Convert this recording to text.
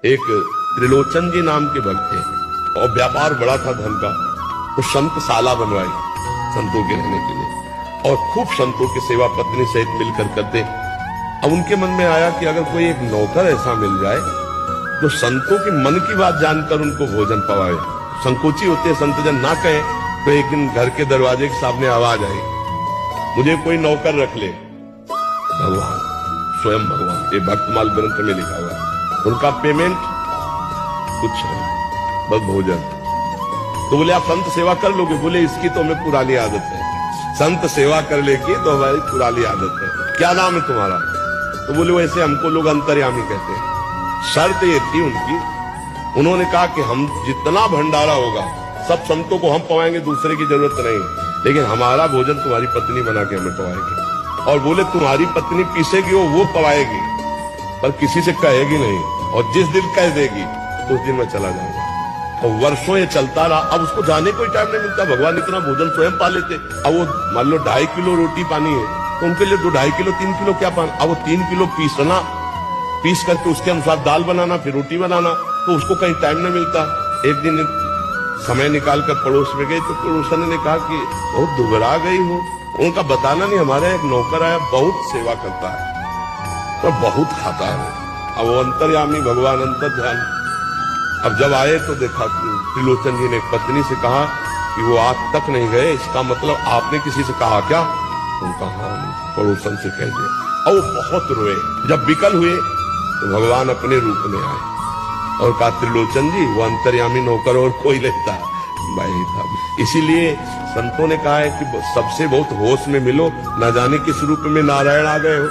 एक त्रिलोचन जी नाम के भक्त थे और व्यापार बड़ा था धन का। तो संत शाला बनवाई संतों के रहने के लिए और खूब संतों की सेवा पत्नी सहित मिलकर करते। अब उनके मन में आया कि अगर कोई एक नौकर ऐसा मिल जाए तो संतों के मन की बात जानकर उनको भोजन पवाए। संकोची होते संतजन ना कहे तो एक दिन घर के दरवाजे के सामने आवाज आई, मुझे कोई नौकर रख ले। भगवान स्वयं भगवान, ये भक्तमाल ग्रंथ में लिखा हुआ है। उनका पेमेंट कुछ नहीं, बस भोजन। तो बोले आप संत सेवा कर लोगे? बोले इसकी तो हमें पुरानी आदत है, संत सेवा कर लेगी तो हमारी पुरानी आदत है। क्या नाम है तुम्हारा? तो बोले वैसे हमको लोग अंतर्यामी कहते हैं। शर्त ये थी उनकी, उन्होंने कहा कि हम जितना भंडारा होगा सब संतों को हम पवाएंगे, दूसरे की जरूरत नहीं, लेकिन हमारा भोजन तुम्हारी पत्नी बना के हमें पवाएगी। और बोले तुम्हारी पत्नी पीसेगी वो पवाएगी, पर किसी से कहेगी नहीं, और जिस दिन कह देगी उस दिन मैं चला जाऊंगा। और वर्षों ये चलता रहा। अब उसको जाने कोई टाइम नहीं मिलता, भगवान इतना भोजन स्वयं पा लेते। अब वो मान लो 2.5 किलो रोटी पानी है तो उनके लिए 2.5 किलो 3 किलो क्या पाना। अब वो 3 किलो पीसना, पीस करके उसके अनुसार दाल बनाना, फिर रोटी बनाना, तो उसको कहीं टाइम नहीं मिलता। एक दिन समय निकाल कर पड़ोस में गए तो पड़ोसन ने कहा कि बहुत दुबरा गई हो। उनका बताना नहीं, हमारे एक नौकर आया बहुत सेवा करता है पर बहुत खाता है। अब वो अंतर्यामी भगवान अंतर ध्यान। अब जब आए तो देखा त्रिलोचन जी ने पत्नी से कहा कि वो आज तक नहीं गए, इसका मतलब आपने किसी से कहा क्या? उनका हाँ पड़ोसन से कह दिया। और वो बहुत रोए। जब विकल हुए तो भगवान अपने रूप में आए और कहा त्रिलोचन जी वो अंतर्यामी नौकर और कोई लेता भाई था। इसीलिए संतों ने कहा है कि सबसे बहुत होश में मिलो, न जाने किस रूप में नारायण आ गए हो।